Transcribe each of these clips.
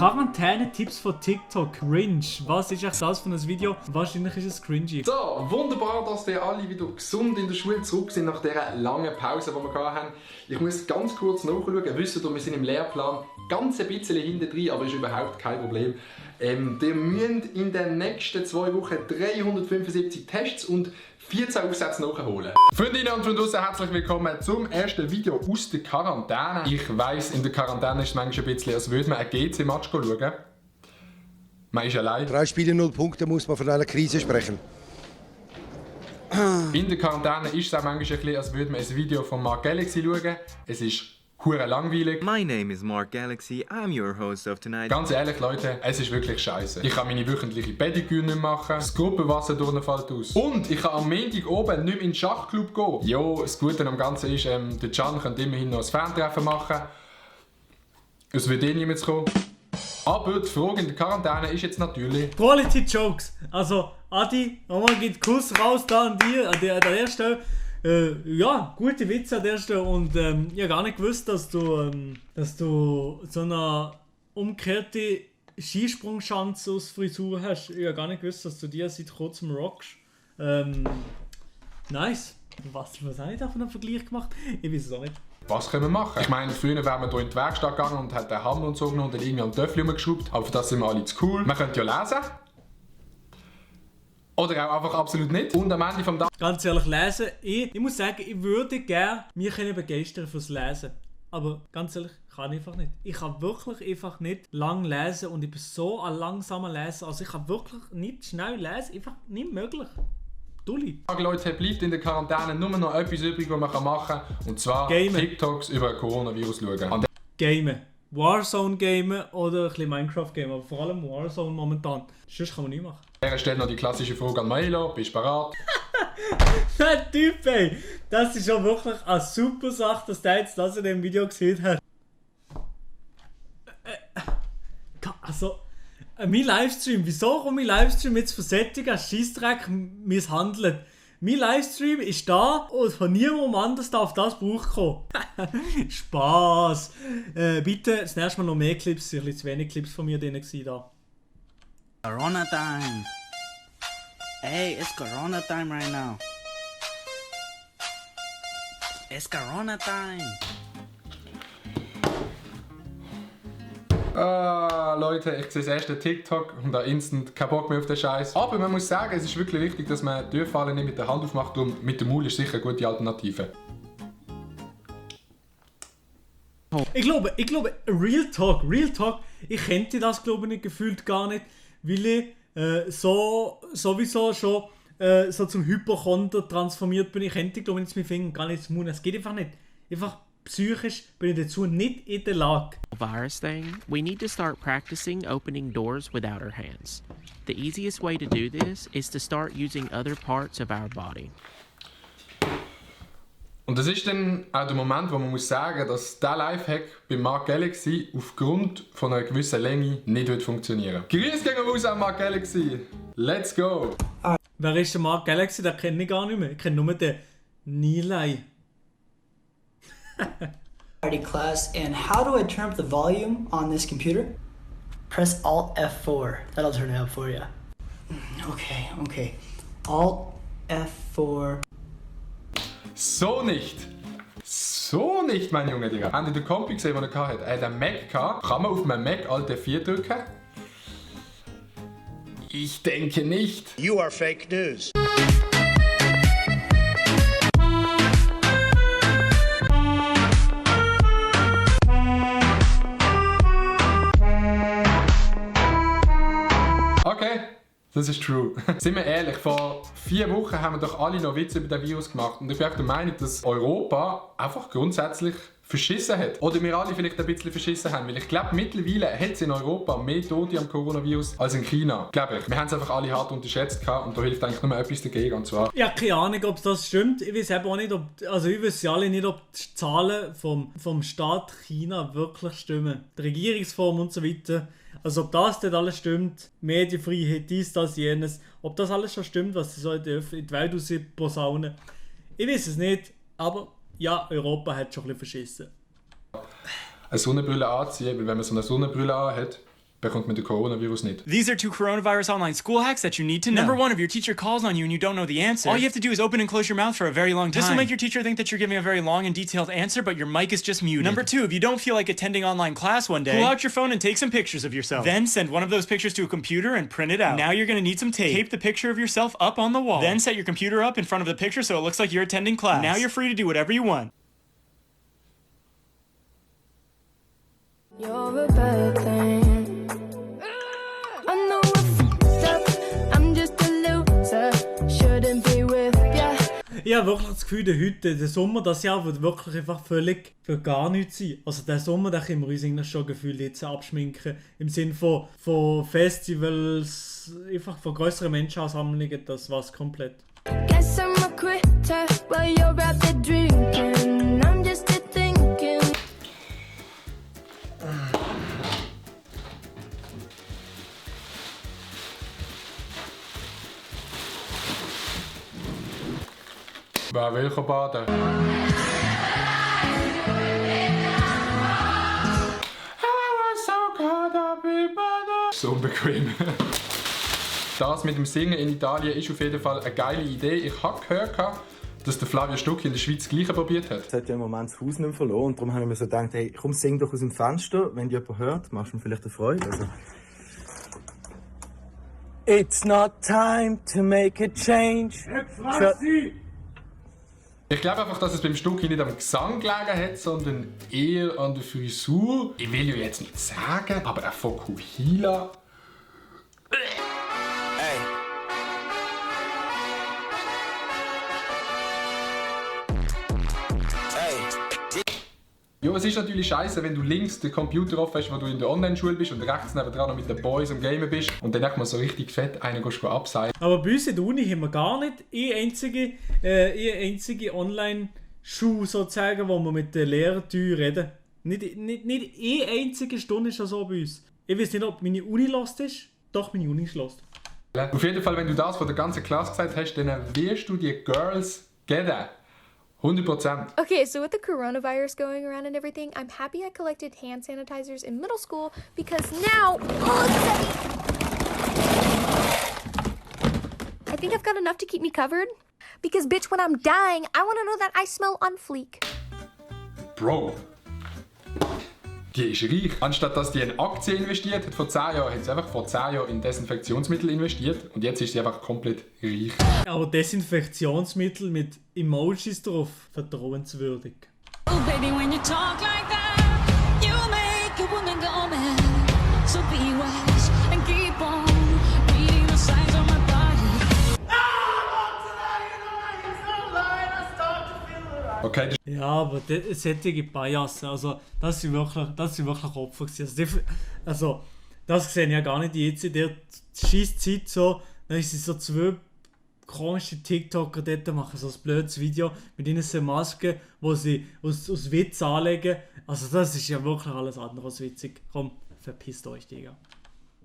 Quarantäne-Tipps von TikTok. Cringe. Was ist echt das für ein Video? Wahrscheinlich ist es cringy. So, wunderbar, dass ihr alle wieder gesund in der Schule zurück sind nach dieser langen Pause, die wir hatten. Ich muss ganz kurz nachschauen. Wisst ihr, wir sind im Lehrplan ganz ein bisschen hinten drin, aber ist überhaupt kein Problem. Ihr müsst in den nächsten 2 Wochen 375 Tests und 14 Aufsätze nachholen. Freundinnen und Freunde, herzlich willkommen zum ersten Video aus der Quarantäne. Ich weiss, in der Quarantäne ist es manchmal ein bisschen, als würde man einen GC-Match schauen. Man ist allein. 3 Spiele, 0 Punkte, muss man von einer Krise sprechen. In der Quarantäne ist es auch manchmal ein bisschen, als würde man ein Video von Mark Galaxy schauen. Es ist hure langweilig. My name is Mark Galaxy, I'm your host of tonight. Ganz ehrlich, Leute, es ist wirklich scheiße. Ich kann meine wöchentliche Pediküre nicht machen, das Gruppenwasser fällt aus. Und ich kann am Montag oben nicht mehr in den Schachclub gehen. Jo, das Gute am Ganzen ist, der Can könnte immerhin noch ein Fantreffen machen. Es wird eh niemand kommen. Aber die Frage in der Quarantäne ist jetzt natürlich... Quality Jokes. Also, Adi, nochmal geht Kuss raus da an dir, an der ersten Stelle. Ja, gute Witze an der Stelle. Und ich habe gar nicht gewusst, dass du so eine umgekehrte Skisprungschanze aus Frisur hast. Ich habe gar nicht gewusst, dass du die seit kurzem rockst. Nice. Was habe ich da von einem Vergleich gemacht? Ich weiß es auch nicht. Was können wir machen? Ich meine, früher wären wir hier in die Werkstatt gegangen und hat den Hammer und so genommen und dann irgendwie am Töffel rumgeschraubt. Aber für das sind wir alle zu cool. Man könnte ja lesen. Oder auch einfach absolut nicht. Und am Ende vom Tag... Ganz ehrlich, lesen. Ich muss sagen, ich würde gerne mich begeistern fürs Lesen. Aber ganz ehrlich, kann ich einfach nicht. Ich kann wirklich einfach nicht lang lesen und ich bin so ein langsamer Leser. Also ich kann wirklich nicht schnell lesen. Einfach nicht möglich. Dulli. Leute, bleibt in der Quarantäne nur noch etwas übrig, was man machen kann. Und zwar Gamen. TikToks über Coronavirus schauen. Gamen. Warzone gamen oder ein bisschen Minecraft gamen. Aber vor allem Warzone momentan. Sonst kann man nichts machen. Er stellt noch die klassische Frage an Milo. Bist du bereit? Der Typ, ey. Das ist schon wirklich eine super Sache, dass der jetzt das in dem Video gesehen hat. Also, mein Livestream. Wieso kommt mein Livestream jetzt für solche Scheissdreck misshandelt? Mein Livestream ist da und von niemandem anders darf das Buch kommen. Spaß. Bitte, das nächste Mal noch mehr Clips. Es waren ein bisschen zu wenig Clips von mir drin da. Corona time. Hey, it's Corona time right now. It's Corona time. Leute, ich sehe das erste TikTok und da instant kein Bock mehr auf den Scheiß. Aber man muss sagen, es ist wirklich wichtig, dass man Türfallen nicht mit der Hand aufmacht und mit dem Maul ist sicher eine gute Alternative. Ich glaube, Real Talk, ich kannte das glaube ich nicht, gefühlt gar nicht, weil ich sowieso schon so zum Hypochonder transformiert bin. Ich kannte glaube ich nicht mit Fingern gar nicht zum Mund. Es geht einfach nicht. Einfach psychisch bin ich dazu nicht in der Lage. Virus thing, we need to start practicing opening doors without our hands. The easiest way to do this is to start using other parts of our body. Und das ist dann auch der Moment, wo man muss sagen, dass dieser Lifehack bei Mark Galaxy aufgrund von einer gewissen Länge nicht wird funktionieren. Grüß gehen raus an Mark Galaxy. Let's go! Wer ist der Mark Galaxy? Den kenne ich gar nicht mehr. Ich kenne nur den Nilay. Class, and how do I turn up the volume on this computer? Press Alt F4. That'll turn it up for you. Okay. Alt F4. So nicht, mein Junge, Digga. Habt ihr den Kompi gesehen, den er hatte? Er hat einen Mac gehabt. Kann man auf einem Mac Alt F4 drücken? Ich denke nicht. You are fake news. Okay, das ist true. Sind wir ehrlich, vor 4 Wochen haben wir doch alle noch Witze über den Virus gemacht. Und ich bin auch der Meinung, dass Europa einfach grundsätzlich verschissen hat. Oder wir alle vielleicht ein bisschen verschissen haben. Weil ich glaube, mittlerweile hat es in Europa mehr Tote am Coronavirus als in China. Glaube ich. Wir haben es einfach alle hart unterschätzt gehabt und da hilft eigentlich nur etwas dagegen. Und zwar... Ja, keine Ahnung, ob das stimmt. Ich weiß eben auch nicht, ich weiß ja alle nicht, ob die Zahlen vom Staat China wirklich stimmen. Die Regierungsform und so weiter. Also ob das dort alles stimmt, Medienfreiheit, dies, das, jenes, ob das alles schon stimmt, was sie so in die Welt raus posaunen. Ich weiß es nicht, aber ja, Europa hat schon ein bisschen verschissen. Eine Sonnenbrille anziehen, weil wenn man so eine Sonnenbrille anhat, bekommt man den Coronavirus nicht. These are 2 coronavirus online school hacks that you need to know. Number 1, if your teacher calls on you and you don't know the answer, all you have to do is open and close your mouth for a very long time. This will make your teacher think that you're giving a very long and detailed answer, but your mic is just muted. Number 2, if you don't feel like attending online class one day, pull out your phone and take some pictures of yourself. Then send one of those pictures to a computer and print it out. Now you're going to need some tape. Tape the picture of yourself up on the wall. Then set your computer up in front of the picture so it looks like you're attending class. Now you're free to do whatever you want. You're a bad thing. I know I fucked up. I'm just a loser. Shouldn't be with ya. Ich habe wirklich das Gefühl, der Sommer, das Jahr wird wirklich einfach völlig für gar nichts sein. Also den Sommer, den können wir uns eigentlich schon gefühlt jetzt abschminken. Im Sinne von Festivals, einfach von grösseren Menschenansammlungen, das war's komplett. Guess I'm a quitter, but you're out there drinking. I'm just a thinking. Wer will baden? So unbequem. Das mit dem Singen in Italien ist auf jeden Fall eine geile Idee. Ich habe gehört, dass der Flavio Stucchi in der Schweiz das Gleiche probiert hat. Es hat ja im Moment das Haus nicht mehr verloren und darum habe ich mir so gedacht, hey, komm, sing doch aus dem Fenster, wenn dich jemand hört, machst du mir vielleicht eine Freude. Also. It's not time to make a change. Ich glaube einfach, dass es beim Stucchi nicht am Gesang gelegen hat, sondern eher an der Frisur. Ich will ja jetzt nicht sagen, aber ein Fokuhila. Ja, es ist natürlich scheiße, wenn du links den Computer offen hast, wo du in der Online-Schule bist und rechts nebendran noch mit den Boys am Gamen bist und dann mal so richtig fett einen abseilen. Aber bei uns in der Uni haben wir gar nicht eine einzige Online-Schule sozusagen, wo wir mit den Lehrern reden. Nicht eine einzige Stunde ist das so bei uns. Ich weiß nicht, ob meine Uni lost ist. Doch, meine Uni ist lost. Auf jeden Fall, wenn du das von der ganzen Klasse gesagt hast, dann wirst du die Girls geben. 100%. Okay, so with the coronavirus going around and everything, I'm happy I collected hand sanitizers in middle school because now... I think I've got enough to keep me covered. Because, bitch, when I'm dying, I want to know that I smell on fleek. Bro. Die ist reich. Anstatt dass die in Aktien investiert hat vor 10 Jahren, hat sie einfach vor 10 Jahren in Desinfektionsmittel investiert und jetzt ist sie einfach komplett reich. Aber Desinfektionsmittel mit Emojis drauf, vertrauenswürdig. Oh baby, when you talk like that, you make a woman go mad. So be wise and keep on reading the signs on my body. Okay. Ja, aber solche Biasen, also das sind wirklich Opfer gewesen. Also das sehe ich ja gar nicht jetzt. Der schießt Zeit so, dann sind so 2 komische TikToker dort, machen so ein blödes Video mit ihnen so Masken, wo sie aus Witz anlegen. Also das ist ja wirklich alles andere als witzig. Komm, verpisst euch, Digga.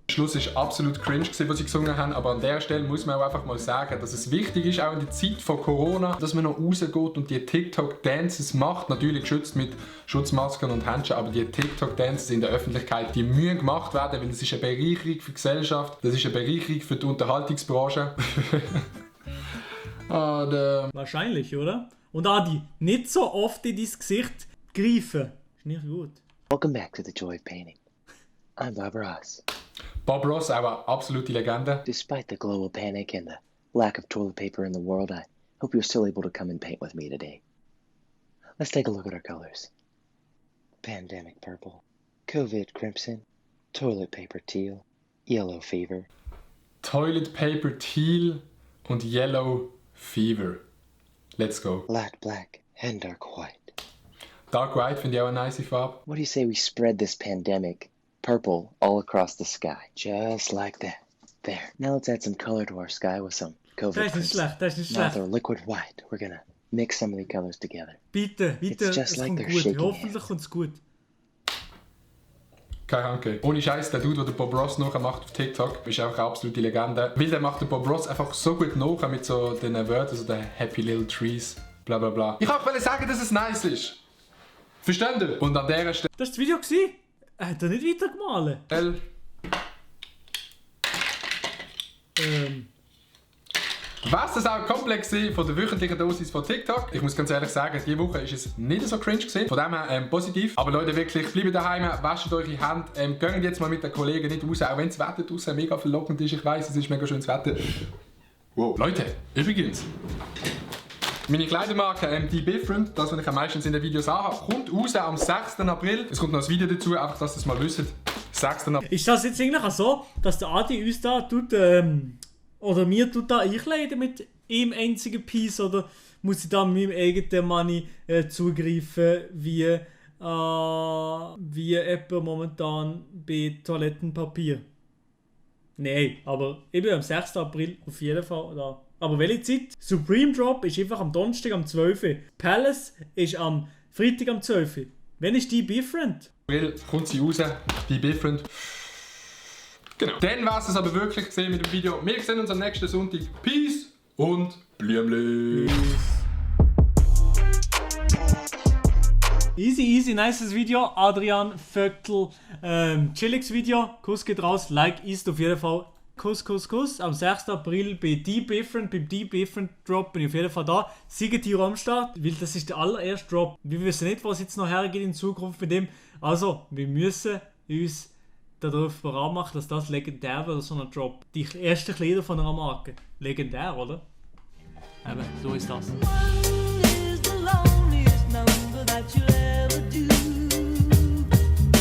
Der Schluss war absolut cringe, was sie gesungen haben, aber an der Stelle muss man auch einfach mal sagen, dass es wichtig ist, auch in der Zeit von Corona, dass man noch rausgeht und die TikTok-Dances macht. Natürlich geschützt mit Schutzmasken und Handschuhen, aber die TikTok-Dances in der Öffentlichkeit, die müssen gemacht werden, weil das ist eine Bereicherung für die Gesellschaft, das ist eine Bereicherung für die Unterhaltungsbranche. Wahrscheinlich, oder? Und Adi, nicht so oft in dein Gesicht greifen. Ist nicht gut. Welcome back to the Joy of Painting. I'm Bob Ross. Bob Ross, auch eine absolute Legende. Despite the global panic and the lack of toilet paper in the world, I hope you're still able to come and paint with me today. Let's take a look at our colors. Pandemic purple, COVID crimson, toilet paper teal, yellow fever. Toilet paper teal und yellow fever. Let's go. Light black and dark white. Dark white finde ich auch eine nice Farbe. What do you say we spread this pandemic purple all across the sky? Just like that. There. Now let's add some color to our sky with some COVID crimson. Das ist nicht Now schlecht. they're liquid white. We're gonna mix some of the colors together. Bitte, It's just es like kommt they're gut. shaking Hoffentlich hands. kommt es gut. Keine Hanke. Ohne Scheiß, der Dude, der Bob Ross nachher macht auf TikTok, ist einfach eine absolute Legende. Weil der macht den Bob Ross einfach so gut nachher mit so den Wörtern, so den Happy Little Trees, bla bla bla. Ich wollte sagen, dass es nice ist. Verstehen ihr? Und an dieser Stelle... Das war das Video. Hat er nicht weitergemalt? Was das auch komplex von der wöchentlichen Dosis von TikTok. Ich muss ganz ehrlich sagen, diese Woche ist es nicht so cringe gewesen. Von dem her positiv. Aber Leute, wirklich, bleibt daheim, wascht eure Hände, geht jetzt mal mit den Kollegen nicht raus, auch wenn das Wetter draußen mega verlockend ist. Ich weiss, es ist mega schönes Wetter. Wow. Leute, übrigens, meine Kleidermarke, die Different, das, was ich meistens in den Videos anhabe, kommt raus am 6. April. Es kommt noch ein Video dazu, einfach, dass ihr es mal wisst. 6. April. Ist das jetzt eigentlich auch so, dass der Adi uns da tut, oder mir tut da einkleiden mit einem einzigen Piece, oder muss ich da mit meinem eigenen Money zugreifen, wie jemand momentan bei Toilettenpapier? Nein, aber ich bin am 6. April auf jeden Fall da. Aber welche Zeit? Supreme Drop ist einfach am Donnerstag am 12. Palace ist am Freitag am 12. Wann ist die Different? April kommt sie raus, die Different. Genau. Dann war es aber wirklich gesehen mit dem Video. Wir sehen uns am nächsten Sonntag. Peace und Blümli. Easy, nices Video. Adrian Vöckl, chilliges Video. Kuss geht raus, Like ist auf jeden Fall. Kuss. Am 6. April bei beim Deep Different Drop bin ich auf jeden Fall da. Seid ihr am Start, weil das ist der allererste Drop. Wir wissen nicht, was jetzt noch hergeht in Zukunft mit dem. Also, wir müssen uns darauf bereit machen, dass das legendär wird, so ein Drop. Die ersten Kleider von einer Marke. Legendär, oder? Eben, so ist das. One is the loneliest number that you'll ever